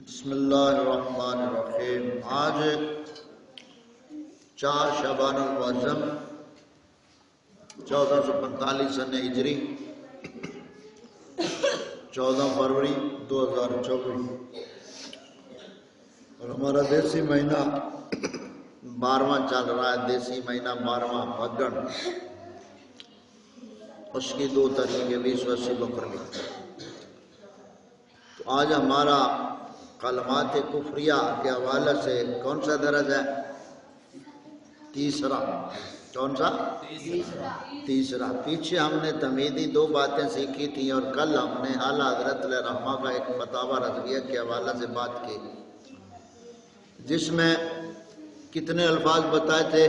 بسم اللہ الرحمن الرحیم۔ آج 4 شعبان المعظم 1445 سن ہجری 14 فروری 2024 اور ہمارا دیسی مہینہ 12واں چل رہا ہے۔ دیسی مہینہ 12واں پھگن، اس کی 2 تاریخ 20 بقرہ۔ تو آج ہمارا کلمات کفریہ کے حوالے سے کون سا درس ہے؟ تیسرا۔ کون سا؟ تیسرا۔ پیچھے ہم نے تمہیدی 2 باتیں سیکھی تھیں اور کل ہم نے اعلیٰ حضرت علیہ رحمہ کا ایک فتاوی رضویہ کے حوالے سے بات کی، جس میں کتنے الفاظ بتائے تھے؟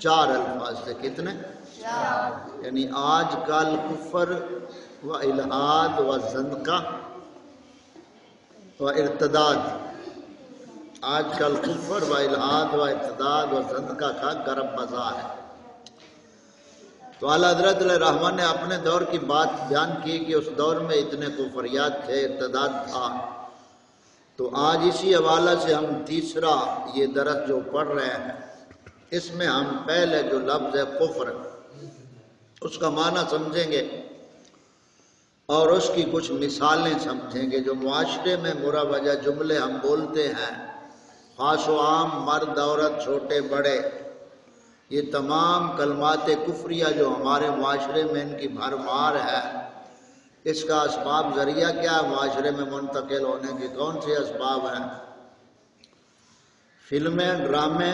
4 الفاظ تھے۔ کتنے؟ 4۔ یعنی آج کل کفر و الحاد و زندقہ و ارتداد، آج کل کفر و الحاد و ارتداد و زندقہ کا گرم بازار ہے۔ تو اعلیٰ حضرت علیہ رحمہ نے اپنے دور کی بات بیان کی کہ اس دور میں اتنے کفریات تھے، ارتداد تھا۔ تو آج اسی حوالے سے ہم تیسرا یہ درس جو پڑھ رہے ہیں، اس میں ہم پہلے جو لفظ ہے کفر، اس کا معنی سمجھیں گے اور اس کی کچھ مثالیں سمجھیں گے۔ جو معاشرے میں مروجہ جملے ہم بولتے ہیں، خاص و عام، مرد عورت، چھوٹے بڑے، یہ تمام کلمات کفریہ جو ہمارے معاشرے میں ان کی بھرمار ہے، اس کا اسباب ذریعہ کیا ہے معاشرے میں منتقل ہونے کے؟ کون سے اسباب ہیں؟ فلمیں، ڈرامے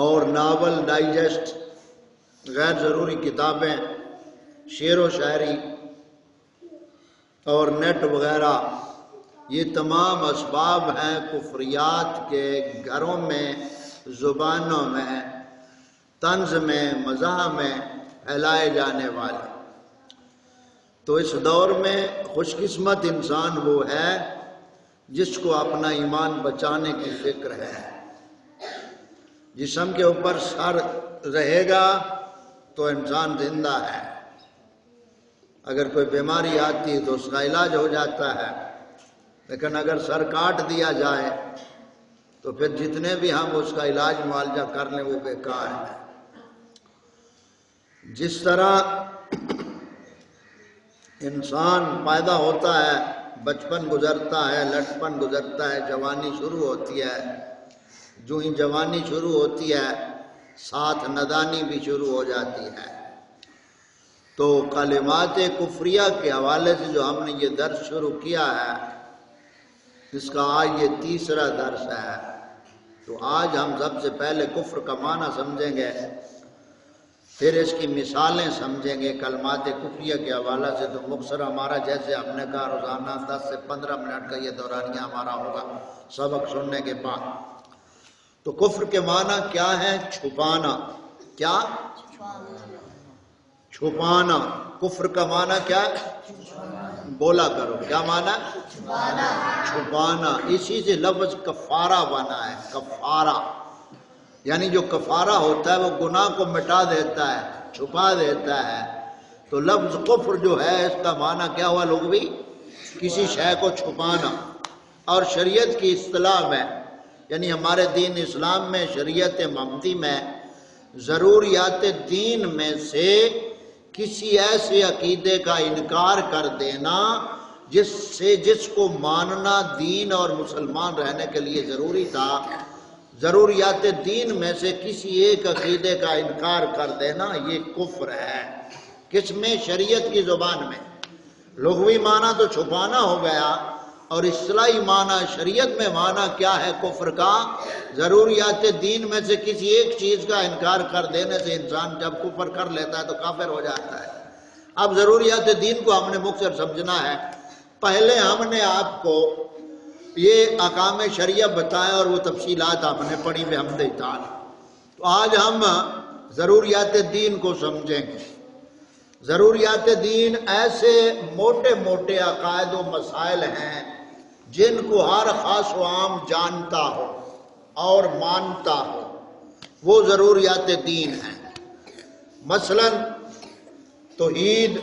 اور ناول، ڈائجسٹ، غیر ضروری کتابیں، شعر و شاعری اور نیٹ وغیرہ، یہ تمام اسباب ہیں کفریات کے گھروں میں، زبانوں میں، طنز میں، مزاح میں پھیلائے جانے والے۔ تو اس دور میں خوش قسمت انسان وہ ہے جس کو اپنا ایمان بچانے کی فکر ہے۔ جسم کے اوپر سر رہے گا تو انسان زندہ ہے، اگر کوئی بیماری آتی ہے تو اس کا علاج ہو جاتا ہے، لیکن اگر سر کاٹ دیا جائے تو پھر جتنے بھی ہم اس کا علاج معالجہ کر لیں وہ بیکار ہے۔ جس طرح انسان پیدا ہوتا ہے، بچپن گزرتا ہے، لڑکپن گزرتا ہے، جوانی شروع ہوتی ہے، جو ہی جوانی شروع ہوتی ہے ساتھ نادانی بھی شروع ہو جاتی ہے۔ تو کلمات کفریہ کے حوالے سے جو ہم نے یہ درس شروع کیا ہے، اس کا آج یہ تیسرا درس ہے۔ تو آج ہم سب سے پہلے کفر کا معنی سمجھیں گے، پھر اس کی مثالیں سمجھیں گے کلمات کفریہ کے حوالے سے۔ تو مختصر ہمارا، جیسے ہم نے کہا، روزانہ 10 سے 15 منٹ کا یہ دورانیہ ہمارا ہوگا سبق سننے کے بعد۔ تو کفر کے معنی کیا ہے؟ چھپانا۔ کیا؟ چھپانا۔ کفر کا معنی کیا ہے؟ بولا کرو، کیا معنی؟ چھپانا۔ اسی سے لفظ کفارہ بنا ہے۔ کفارہ یعنی جو کفارہ ہوتا ہے وہ گناہ کو مٹا دیتا ہے، چھپا دیتا ہے۔ تو لفظ کفر جو ہے اس کا معنی کیا ہوا لغوی؟ کسی شے کو چھپانا۔ اور شریعت کی اصطلاح میں، یعنی ہمارے دین اسلام میں، شریعت محمدی میں، ضروریات دین میں سے کسی ایسے عقیدے کا انکار کر دینا جس کو ماننا دین اور مسلمان رہنے کے لیے ضروری تھا، ضروریات دین میں سے کسی ایک عقیدے کا انکار کر دینا، یہ کفر ہے۔ کس میں؟ شریعت کی زبان میں۔ لغوی معنی تو چھپانا ہو گیا، اور اصطلاحی معنی شریعت میں معنی کیا ہے کفر کا؟ ضروریات دین میں سے کسی ایک چیز کا انکار کر دینے سے انسان جب کفر کر لیتا ہے تو کافر ہو جاتا ہے۔ اب ضروریات دین کو ہم نے مختصر سمجھنا ہے۔ پہلے ہم نے آپ کو یہ احکام شریعہ بتایا اور وہ تفصیلات آپ نے پڑھی بحمد تعالی۔ تو آج ہم ضروریات دین کو سمجھیں گے۔ ضروریات دین ایسے موٹے موٹے عقائد و مسائل ہیں جن کو ہر خاص و عام جانتا ہو اور مانتا ہو، وہ ضروریات دین ہیں۔ مثلا توحید،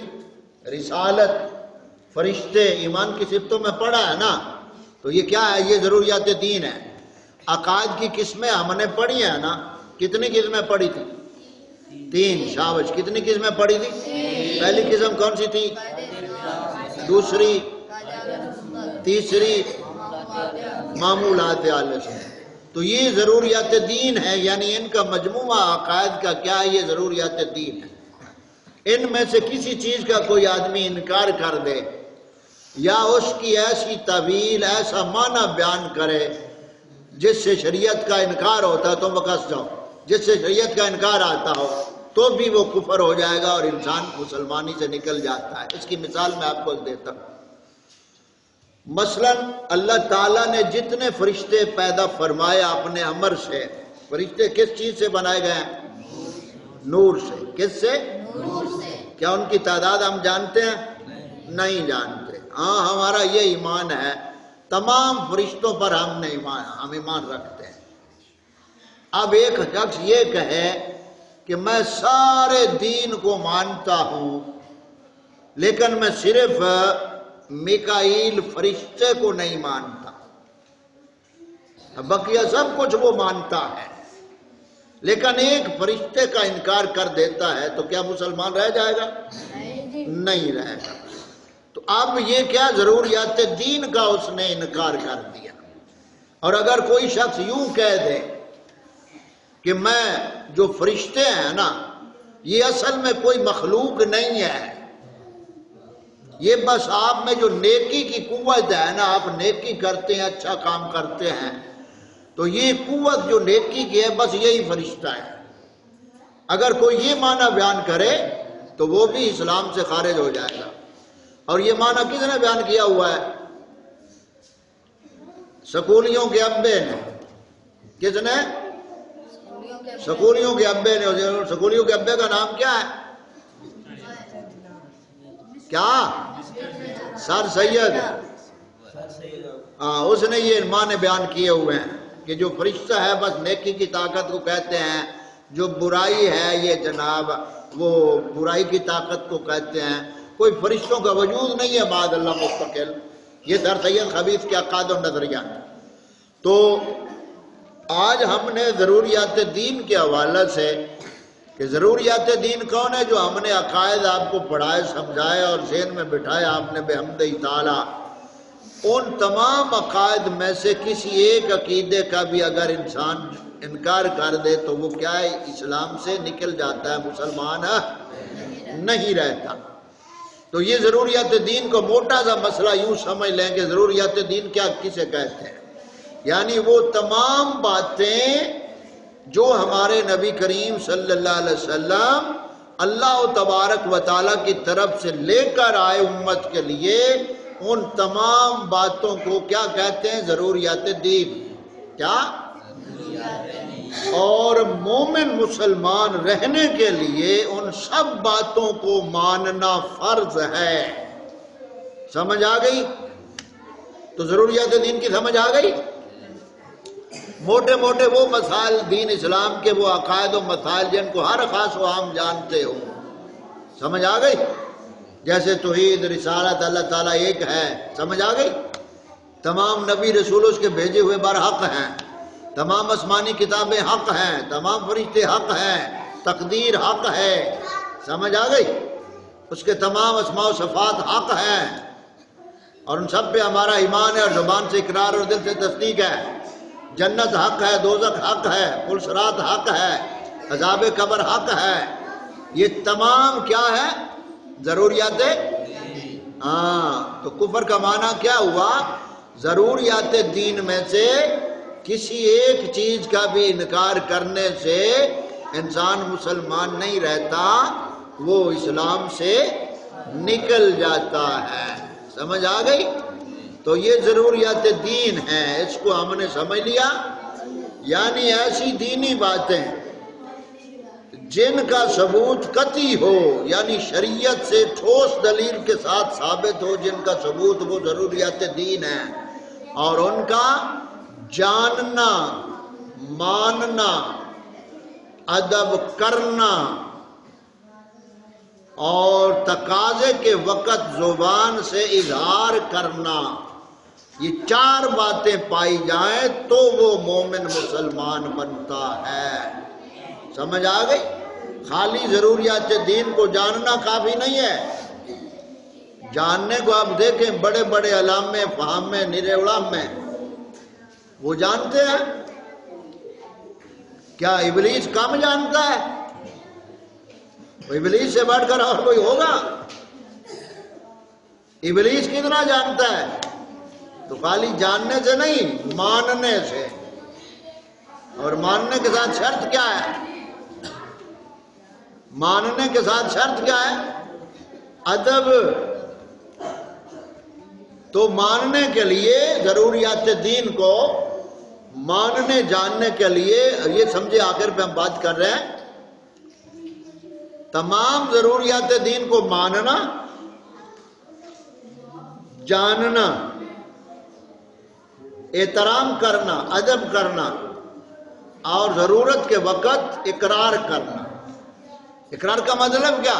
رسالت، فرشتے ایمان کی صفتوں میں پڑھا ہے نا، تو یہ کیا ہے؟ یہ ضروریات دین ہے۔ عقائد کی قسمیں ہم نے پڑھی ہیں نا، کتنی قسمیں پڑھی تھی؟ 3۔ شابش، کتنی قسمیں پڑھی تھی؟ پہلی قسم کون سی تھی؟ دوسری، تیسری معمولات اہل سنت۔ تو یہ ضروریات دین ہے، یعنی ان کا مجموعہ عقائد کا کیا ہے؟ یہ ضروریات دین ہے۔ ان میں سے کسی چیز کا کوئی آدمی انکار کر دے یا اس کی ایسی تعویل، ایسا معنی بیان کرے جس سے شریعت کا انکار ہوتا ہے، تو وقت جاؤ، جس سے شریعت کا انکار آتا ہو تو بھی وہ کفر ہو جائے گا اور انسان مسلمانی سے نکل جاتا ہے۔ اس کی مثال میں آپ کو دیتا ہوں۔ مثلا اللہ تعالیٰ نے جتنے فرشتے پیدا فرمائے اپنے امر سے، فرشتے کس چیز سے بنائے گئے ہیں؟ نور سے۔ کس سے؟ نور سے۔ کیا ان کی تعداد ہم جانتے ہیں؟ نہیں جانتے۔ ہاں، ہمارا یہ ایمان ہے، تمام فرشتوں پر ہم ایمان رکھتے ہیں۔ اب ایک شخص یہ کہے کہ میں سارے دین کو مانتا ہوں لیکن میں صرف میکائیل فرشتے کو نہیں مانتا، بقیہ سب کچھ وہ مانتا ہے، لیکن ایک فرشتے کا انکار کر دیتا ہے، تو کیا مسلمان رہ جائے گا؟ نہیں رہے گا۔ تو اب یہ کیا؟ ضروریات دین کا اس نے انکار کر دیا۔ اور اگر کوئی شخص یوں کہہ دے کہ میں جو فرشتے ہیں نا، یہ اصل میں کوئی مخلوق نہیں ہے، یہ بس آپ میں جو نیکی کی قوت ہے نا، آپ نیکی کرتے ہیں، اچھا کام کرتے ہیں، تو یہ قوت جو نیکی کی ہے بس یہی فرشتہ ہے، اگر کوئی یہ معنی بیان کرے تو وہ بھی اسلام سے خارج ہو جائے گا۔ اور یہ معنی کس نے بیان کیا ہوا ہے؟ سکولیوں کے ابے نے۔ کس نے؟ سکولیوں کے ابے نے۔ سکولیوں کے ابے کا نام کیا ہے؟ کیا؟ سر سید۔ اس نے یہ معنی بیان کیے ہوئے ہیں کہ جو فرشتہ ہے بس نیکی کی طاقت کو کہتے ہیں، جو برائی ہے یہ جناب وہ برائی کی طاقت کو کہتے ہیں، کوئی فرشتوں کا وجود نہیں ہے معاذ اللہ مستقل۔ یہ سر سید خبیث کے عقائد و نظریات۔ تو آج ہم نے ضروریات دین کے حوالے سے کہ ضروریات دین کون ہے، جو ہم نے عقائد آپ کو پڑھائے، سمجھائے اور ذہن میں بٹھائے آپ نے بحمدہ تعالی، ان تمام عقائد میں سے کسی ایک عقیدے کا بھی اگر انسان انکار کر دے تو وہ کیا ہے؟ اسلام سے نکل جاتا ہے، مسلمان نہیں رہتا۔ تو یہ ضروریات دین کو موٹا سا مسئلہ یوں سمجھ لیں کہ ضروریات دین کیا کسے کہتے ہیں؟ یعنی وہ تمام باتیں جو ہمارے نبی کریم صلی اللہ علیہ وسلم اللہ تبارک و تعالیٰ کی طرف سے لے کر آئے امت کے لیے، ان تمام باتوں کو کیا کہتے ہیں؟ ضروریات دین۔ کیا؟ اور مومن مسلمان رہنے کے لیے ان سب باتوں کو ماننا فرض ہے۔ سمجھ آ گئی؟ تو ضروریات دین کی سمجھ آ گئی؟ موٹے موٹے وہ مسائل دین اسلام کے، وہ عقائد و مسائل جن کو ہر خاص و عام جانتے ہو، سمجھ آ گئی؟ جیسے توحید، رسالت، اللہ تعالیٰ ایک ہے، سمجھ آ گئی؟ تمام نبی رسول اس کے بھیجے ہوئے برحق ہیں، تمام آسمانی کتابیں حق ہیں، تمام فرشتے حق ہیں، تقدیر حق ہے، سمجھ آ گئی؟ اس کے تمام اسماء و صفات حق ہیں، اور ان سب پہ ہمارا ایمان ہے اور زبان سے اقرار اور دل سے تصدیق ہے۔ جنت حق ہے، دوزخ حق ہے، پل صراط حق ہے، عذاب قبر حق ہے۔ یہ تمام کیا ہے؟ ضروریات۔ تو کفر کا معنی کیا ہوا؟ ضروریات دین میں سے کسی ایک چیز کا بھی انکار کرنے سے انسان مسلمان نہیں رہتا، وہ اسلام سے نکل جاتا ہے۔ سمجھ آ گئی؟ تو یہ ضروریات دین ہیں، اس کو ہم نے سمجھ لیا۔ یعنی ایسی دینی باتیں جن کا ثبوت قطعی ہو، یعنی شریعت سے ٹھوس دلیل کے ساتھ ثابت ہو، جن کا ثبوت وہ ضروریات دین ہیں، اور ان کا جاننا، ماننا، ادب کرنا اور تقاضے کے وقت زبان سے اظہار کرنا، یہ 4 باتیں پائی جائیں تو وہ مومن مسلمان بنتا ہے۔ سمجھ آ گئی؟ خالی ضروریات دین کو جاننا کافی نہیں ہے۔ جاننے کو آپ دیکھیں بڑے بڑے علامے فہامے نرے علامے وہ جانتے ہیں، کیا ابلیس کم جانتا ہے؟ ابلیس سے بڑھ کر اور کوئی ہوگا؟ ابلیس کتنا جانتا ہے؟ تو خالی جاننے سے نہیں، ماننے سے۔ اور ماننے کے ساتھ شرط کیا ہے؟ ماننے کے ساتھ شرط کیا ہے؟ ادب۔ تو ماننے کے لیے ضروریات دین کو ماننے جاننے کے لیے، یہ سمجھے آخر پہ ہم بات کر رہے ہیں، تمام ضروریات دین کو ماننا، جاننا، احترام کرنا، ادب کرنا، اور ضرورت کے وقت اقرار کرنا۔ اقرار کا مطلب کیا؟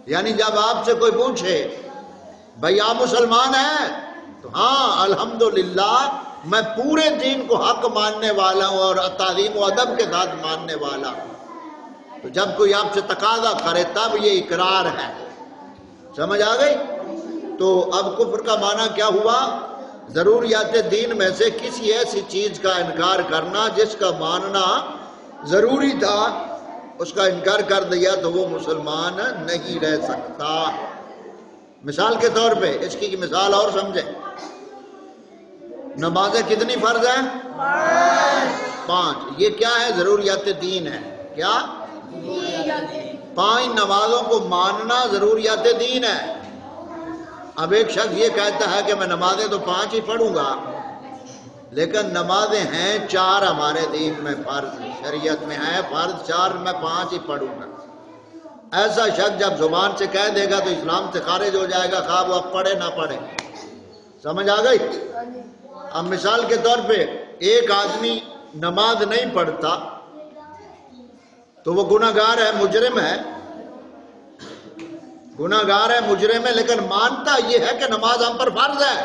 یعنی جب آپ سے کوئی پوچھے بھائی آپ مسلمان ہیں تو ہاں الحمدللہ میں پورے دین کو حق ماننے والا ہوں اور تعظیم و ادب کے ساتھ ماننے والا ہوں، تو جب کوئی آپ سے تقاضا کرے تب یہ اقرار ہے۔ سمجھ آ گئی؟ تو اب کفر کا معنی کیا ہوا؟ ضروریات دین میں سے کسی ایسی چیز کا انکار کرنا جس کا ماننا ضروری تھا، اس کا انکار کر دیا تو وہ مسلمان نہیں رہ سکتا۔ مثال کے طور پہ اس کی مثال اور سمجھیں، نمازیں کتنی فرض ہیں؟ 5۔ یہ کیا ہے؟ ضروریات دین ہے۔ کیا؟ 5 نمازوں کو ماننا ضروریات دین ہے۔ اب ایک شخص یہ کہتا ہے کہ میں نمازیں تو 5 ہی پڑھوں گا، لیکن نمازیں ہیں 4 ہمارے دین میں فرض، شریعت میں ہے فرض 4، میں 5 ہی پڑھوں گا۔ ایسا شخص جب زبان سے کہہ دے گا تو اسلام سے خارج ہو جائے گا، خواہ وہ اب پڑھے نہ پڑھے۔ سمجھ آ گئی؟ اب مثال کے طور پہ ایک آدمی نماز نہیں پڑھتا تو وہ گناہگار ہے، مجرم ہے، گناہگار ہے، مجرم ہے، لیکن مانتا یہ ہے کہ نماز ہم پر فرض ہے،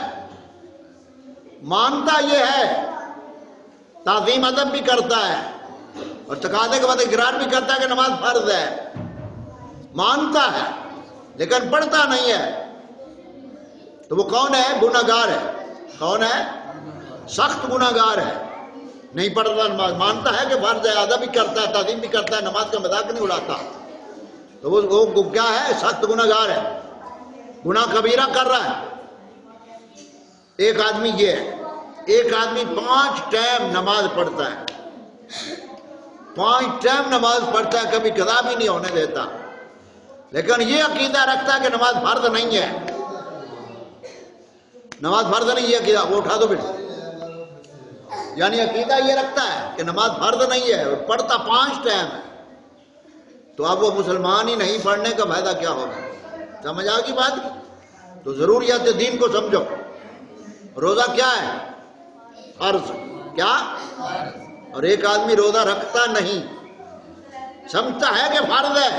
مانتا یہ ہے، تعظیم ادب بھی کرتا ہے اور تقاضے کے بعد اقرار بھی کرتا ہے کہ نماز فرض ہے، مانتا ہے لیکن پڑھتا نہیں ہے، تو وہ کون ہے؟ گناہگار ہے۔ کون ہے؟ سخت گناہگار ہے، نہیں پڑھتا نماز، مانتا ہے کہ فرض ہے، ادب بھی کرتا ہے، تعظیم بھی کرتا ہے، نماز کا مذاق نہیں اڑاتا، تو وہ کیا ہے؟ سخت گناہگار ہے، گناہ کبیرہ کر رہا ہے۔ ایک آدمی یہ ہے، ایک آدمی 5 ٹائم نماز پڑھتا ہے، 5 ٹائم نماز پڑھتا ہے، کبھی قضا بھی نہیں ہونے دیتا، لیکن یہ عقیدہ رکھتا ہے کہ نماز فرض نہیں ہے، نماز فرض نہیں، یہ عقیدہ وہ اٹھا دو بیٹا، یعنی عقیدہ یہ رکھتا ہے کہ نماز فرض نہیں ہے، پڑھتا 5 ٹائم ہے، تو اب وہ مسلمان ہی نہیں، پڑھنے کا فائدہ کیا ہوگا؟ سمجھ آ گئی بات؟ تو ضروریات دین کو سمجھو۔ روزہ کیا ہے؟ فرض۔ کیا؟ اور ایک آدمی روزہ رکھتا نہیں، سمجھتا ہے کہ فرض ہے،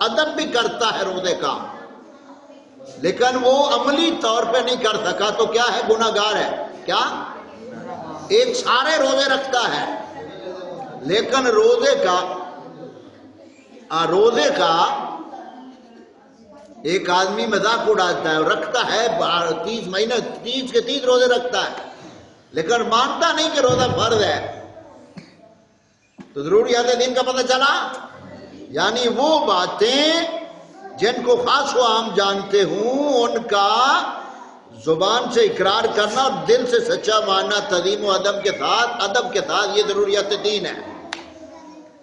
ادب بھی کرتا ہے روزے کا، لیکن وہ عملی طور پہ نہیں کر سکا تو کیا ہے؟ گناہگار ہے۔ کیا؟ ایک سارے روزے رکھتا ہے لیکن روزے کا ایک آدمی مذاق اڑاتا ہے اور رکھتا ہے 30 مہینے، 30 کے 30 روزے رکھتا ہے لیکن مانتا نہیں کہ روزہ فرض ہے، تو ضروریات دین کا پتہ چلا؟ یعنی وہ باتیں جن کو خاص و عام جانتے ہوں ان کا زبان سے اقرار کرنا اور دل سے سچا ماننا، تعظیم و ادب کے ساتھ، یہ ضروریات دین ہے۔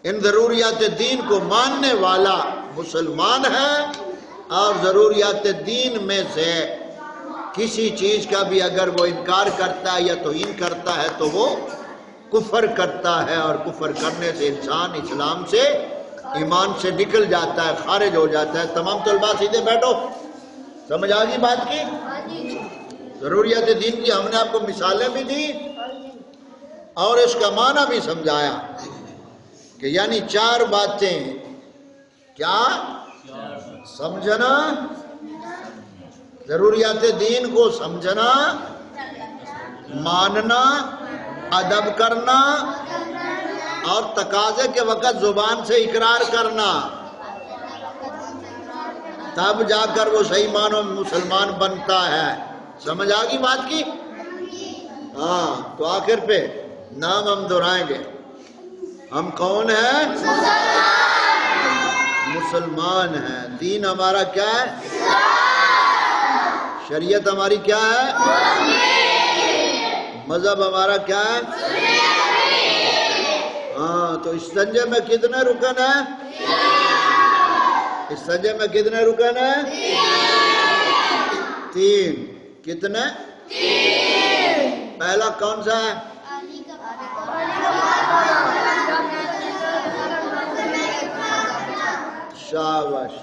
ان ضروریات دین کو ماننے والا مسلمان ہے، اور ضروریات دین میں سے کسی چیز کا بھی اگر وہ انکار کرتا ہے یا توہین کرتا ہے تو وہ کفر کرتا ہے، اور کفر کرنے سے انسان اسلام سے، ایمان سے نکل جاتا ہے، خارج ہو جاتا ہے۔ تمام طلباء سیدھے بیٹھو، سمجھ آ گئی بات کی؟ ضروریات دین کی ہم نے آپ کو مثالیں بھی دی اور اس کا معنی بھی سمجھایا کہ یعنی 4 باتیں، کیا سمجھنا، ضروریات دین کو سمجھنا، ماننا، ادب کرنا اور تقاضے کے وقت زبان سے اقرار کرنا، تب جا کر وہ صحیح معنوں میں مسلمان بنتا ہے۔ سمجھ آ گئی بات کی؟ ہاں، تو آخر پہ نام ہم دہرائیں گے، ہم کون ہیں؟ مسلمان ہیں۔ دین ہمارا کیا ہے؟ شریعت ہماری کیا ہے؟ مذہب ہمارا کیا ہے؟ ہاں، تو استنجے میں کتنے رکن ہیں؟ استنجے میں کتنے رکن ہیں؟ 3۔ کتنے؟ پہلا کون سا ہے؟ شاباش۔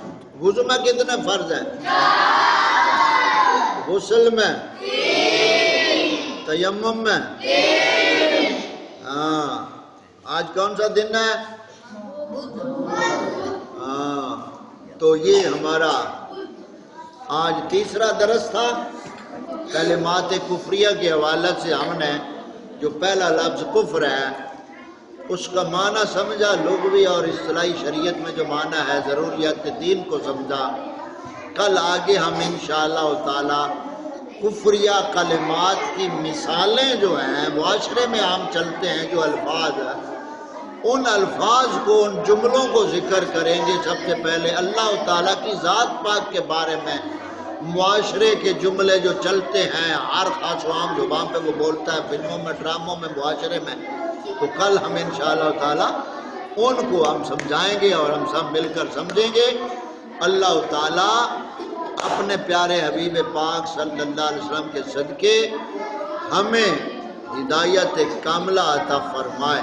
وضو میں کتنے فرض ہیں؟ غسل میں؟ تیمم میں؟ ہاں۔ آج کون سا دن ہے؟ ہاں، تو یہ ہمارا آج تیسرا درس تھا۔ کلمات کفریہ کے حوالے سے ہم نے جو پہلا لفظ کفر ہے اس کا معنی سمجھا، لغوی اور اصطلاحی شریعت میں جو معنی ہے، ضروریات دین کو سمجھا۔ کل آگے ہم انشاءاللہ تعالی کفریہ کلمات کی مثالیں جو ہیں معاشرے میں عام چلتے ہیں، جو الفاظ ہیں، ان الفاظ کو، ان جملوں کو ذکر کریں گے۔ سب سے پہلے اللہ تعالیٰ کی ذات پاک کے بارے میں معاشرے کے جملے جو چلتے ہیں، ہر خاص و عام زبان پہ وہ بولتا ہے، فلموں میں، ڈراموں میں، معاشرے میں، تو کل ہم انشاءاللہ تعالیٰ ان کو ہم سمجھائیں گے اور ہم سب مل کر سمجھیں گے۔ اللہ تعالیٰ اپنے پیارے حبیب پاک صلی اللہ علیہ وسلم کے صدقے ہمیں ہدایت کاملہ عطا فرمائے۔